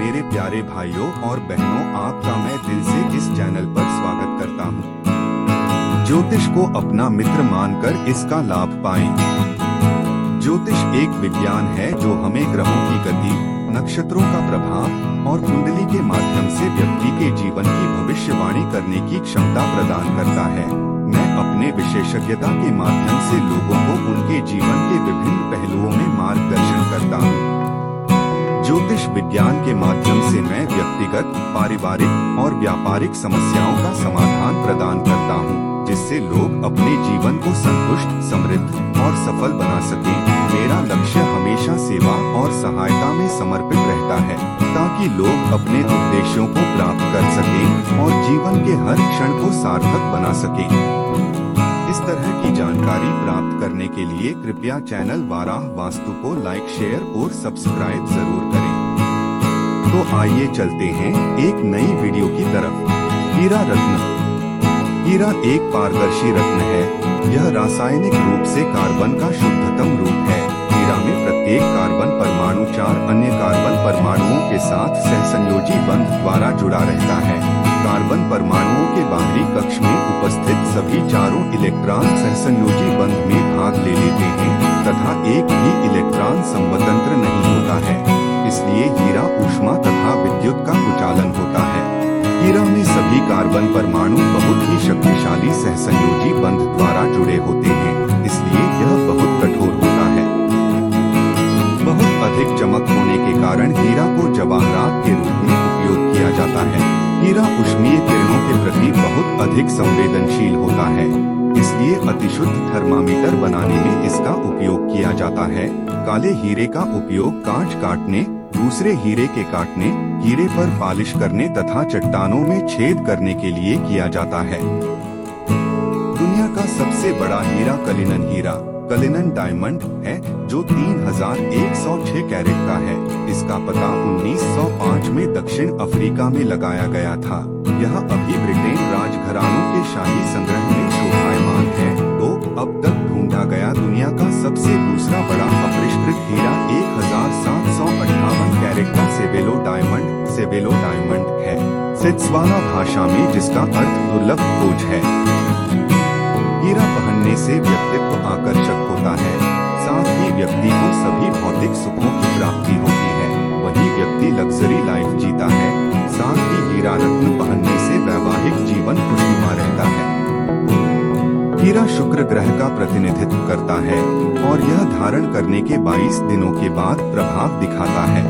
मेरे प्यारे भाइयों और बहनों, आपका मैं दिल से इस चैनल पर स्वागत करता हूँ। ज्योतिष को अपना मित्र मानकर इसका लाभ पाएं। ज्योतिष एक विज्ञान है जो हमें ग्रहों की गति, नक्षत्रों का प्रभाव और कुंडली के माध्यम से व्यक्ति के जीवन की भविष्यवाणी करने की क्षमता प्रदान करता है। मैं अपने विशेषज्ञता के माध्यम से लोगों को उनके जीवन के विभिन्न पहलुओं में मार्गदर्शन करता हूँ। ज्योतिष विज्ञान के माध्यम से मैं व्यक्तिगत, पारिवारिक और व्यापारिक समस्याओं का समाधान प्रदान करता हूँ, जिससे लोग अपने जीवन को संतुष्ट, समृद्ध और सफल बना सकें। मेरा लक्ष्य हमेशा सेवा और सहायता में समर्पित रहता है, ताकि लोग अपने उद्देश्यों को प्राप्त कर सकें और जीवन के हर क्षण को सार्थक बना सकें। इस तरह की जानकारी प्राप्त करने के लिए कृपया चैनल वाराह वास्तु को लाइक, शेयर और सब्सक्राइब जरूर करें। तो आइए चलते हैं एक नई वीडियो की तरफ। हीरा रत्न। हीरा एक पारदर्शी रत्न है। यह रासायनिक रूप से कार्बन का शुद्धतम रूप है। हीरा में प्रत्येक कार्बन परमाणु 4 अन्य कार्बन परमाणुओं के साथ सहसंयोजी बंध द्वारा जुड़ा रहता है। कार्बन परमाणुओं के बाहरी कक्ष में उपस्थित सभी चारों इलेक्ट्रॉन सहसंयोजी बंध में भाग ले लेते हैं तथा एक भी इलेक्ट्रॉन समतंत्र नहीं होता है। इसलिए हीरा ऊष्मा तथा विद्युत का कुचालन होता है। हीरा में सभी कार्बन परमाणु बहुत ही शक्तिशाली सहसंयोजी बंध द्वारा जुड़े होते हैं, इसलिए यह बहुत कठोर होता है। बहुत अधिक चमक होने के कारण हीरा को जवाहरात के रूप में उपयोग किया जाता है। हीरा ऊष्मीय किरणों के प्रति बहुत अधिक संवेदनशील होता है, इसलिए अतिशुद्ध थर्मामीटर बनाने में इसका उपयोग किया जाता है। काले हीरे का उपयोग कांच काटने, दूसरे हीरे के काटने, हीरे पर पॉलिश करने तथा चट्टानों में छेद करने के लिए किया जाता है। दुनिया का सबसे बड़ा हीरा कलिनन हीरा, कलिनन डायमंड है, जो 3106 कैरेट का है। इसका पता 1905 में दक्षिण अफ्रीका में लगाया गया था। यह अभी ब्रिटेन राजघरानों के शाही संग्रह में शोभायमान है। तो अब तक ढूंढा गया दुनिया का सबसे दूसरा बड़ा अपरिष्कृत हीरा 1758 कैरेट का सेवेलो डायमंड है। सित्सवाना भाषा में जिसका अर्थ दुर्लभ खोज है। हीरा पहनने से व्यक्तित्व आकर्षक होता है, साथ ही व्यक्ति को सभी भौतिक सुखों की प्राप्ति होती है। वही व्यक्ति लग्जरी लाइफ जीता है। साथ ही हीरा रत्न पहनने से वैवाहिक जीवन खुशनुमा रहता है। हीरा शुक्र ग्रह का प्रतिनिधित्व करता है और यह धारण करने के 22 दिनों के बाद प्रभाव दिखाता है।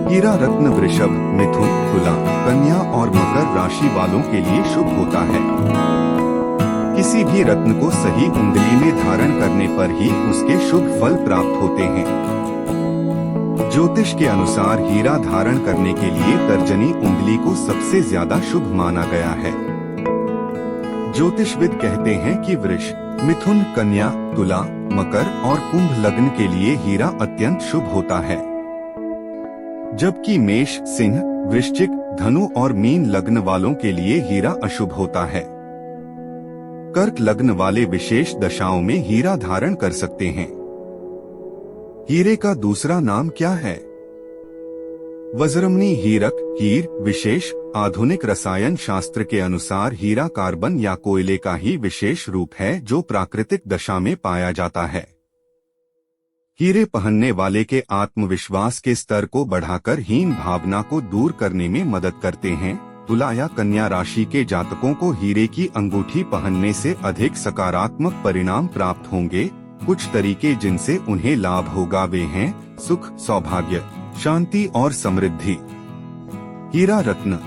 हीरा रत्न वृषभ, मिथुन, तुला, कन्या और मकर राशि वालों के लिए शुभ होता है। किसी भी रत्न को सही उंगली में धारण करने पर ही उसके शुभ फल प्राप्त होते हैं। ज्योतिष के अनुसार हीरा धारण करने के लिए तर्जनी उंगली को सबसे ज्यादा शुभ माना गया है। ज्योतिषविद कहते हैं कि वृष, मिथुन, कन्या, तुला, मकर और कुंभ लग्न के लिए हीरा अत्यंत शुभ होता है, जबकि मेष, सिंह, वृश्चिक, धनु और मीन लग्न वालों के लिए हीरा अशुभ होता है। कर्क लग्न वाले विशेष दशाओं में हीरा धारण कर सकते हैं। हीरे का दूसरा नाम क्या है? वज्रमणि हीरक, हीर विशेष। आधुनिक रसायन शास्त्र के अनुसार हीरा कार्बन या कोयले का ही विशेष रूप है जो प्राकृतिक दशा में पाया जाता है। हीरे पहनने वाले के आत्मविश्वास के स्तर को बढ़ाकर हीन भावना को दूर करने में मदद करते हैं। तुला या कन्या राशि के जातकों को हीरे की अंगूठी पहनने से अधिक सकारात्मक परिणाम प्राप्त होंगे। कुछ तरीके जिनसे उन्हें लाभ होगा वे हैं सुख, सौभाग्य, शांति और समृद्धि। हीरा रत्न।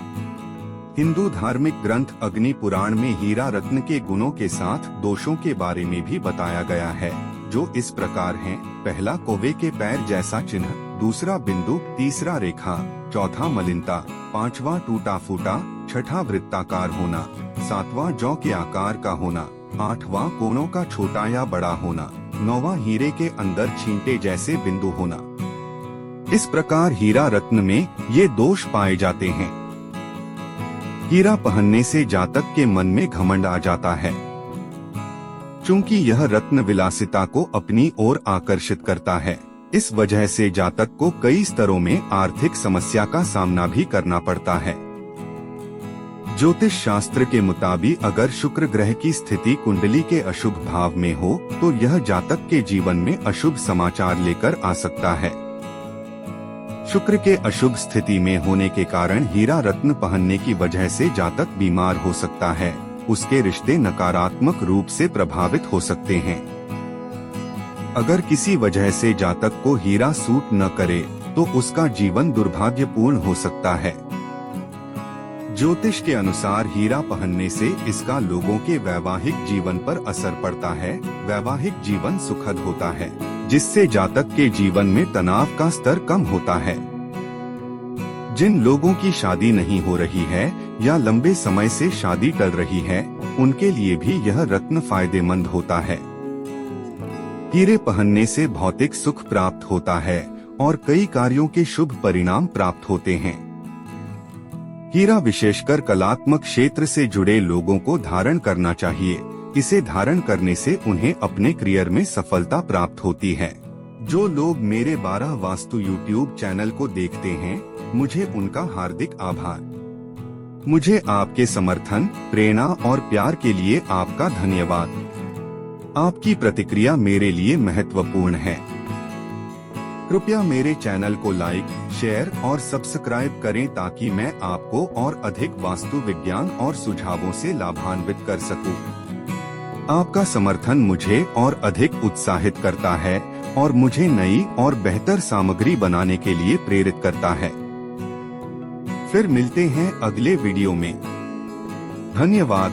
हिंदू धार्मिक ग्रंथ अग्नि पुराण में हीरा रत्न के गुणों के साथ दोषों के बारे में भी बताया गया है, जो इस प्रकार हैं। पहला, कौवे के पैर जैसा चिन्ह। दूसरा, बिंदु। तीसरा, रेखा। चौथा, मलिनता। पांचवा, टूटा फूटा। छठा, वृत्ताकार होना। सातवां, जौ के आकार का होना। आठवां, कोनों का छोटा या बड़ा होना। नौवां, हीरे के अंदर छींटे जैसे बिंदु होना। इस प्रकार हीरा रत्न में ये दोष पाए जाते हैं। हीरा पहनने से जातक के मन में घमंड आ जाता है, चूंकि यह रत्न विलासिता को अपनी ओर आकर्षित करता है। इस वजह से जातक को कई स्तरों में आर्थिक समस्या का सामना भी करना पड़ता है। ज्योतिष शास्त्र के मुताबिक अगर शुक्र ग्रह की स्थिति कुंडली के अशुभ भाव में हो तो यह जातक के जीवन में अशुभ समाचार लेकर आ सकता है। शुक्र के अशुभ स्थिति में होने के कारण हीरा रत्न पहनने की वजह से जातक बीमार हो सकता है, उसके रिश्ते नकारात्मक रूप से प्रभावित हो सकते हैं। अगर किसी वजह से जातक को हीरा सूट न करे तो उसका जीवन दुर्भाग्यपूर्ण हो सकता है। ज्योतिष के अनुसार हीरा पहनने से इसका लोगों के वैवाहिक जीवन पर असर पड़ता है। वैवाहिक जीवन सुखद होता है, जिससे जातक के जीवन में तनाव का स्तर कम होता है। जिन लोगों की शादी नहीं हो रही है या लंबे समय से शादी टल रही है, उनके लिए भी यह रत्न फायदेमंद होता है। हीरे पहनने से भौतिक सुख प्राप्त होता है और कई कार्यों के शुभ परिणाम प्राप्त होते हैं। हीरा विशेषकर कलात्मक क्षेत्र से जुड़े लोगों को धारण करना चाहिए। इसे धारण करने से उन्हें अपने करियर में सफलता प्राप्त होती है। जो लोग मेरे 12 वास्तु YouTube चैनल को देखते हैं, मुझे उनका हार्दिक आभार। मुझे आपके समर्थन, प्रेरणा और प्यार के लिए आपका धन्यवाद। आपकी प्रतिक्रिया मेरे लिए महत्वपूर्ण है। कृपया मेरे चैनल को लाइक, शेयर और सब्सक्राइब करें ताकि मैं आपको और अधिक वास्तु विज्ञान और सुझावों से लाभान्वित कर सकूं। आपका समर्थन मुझे और अधिक उत्साहित करता है और मुझे नई और बेहतर सामग्री बनाने के लिए प्रेरित करता है। फिर मिलते हैं अगले वीडियो में। धन्यवाद।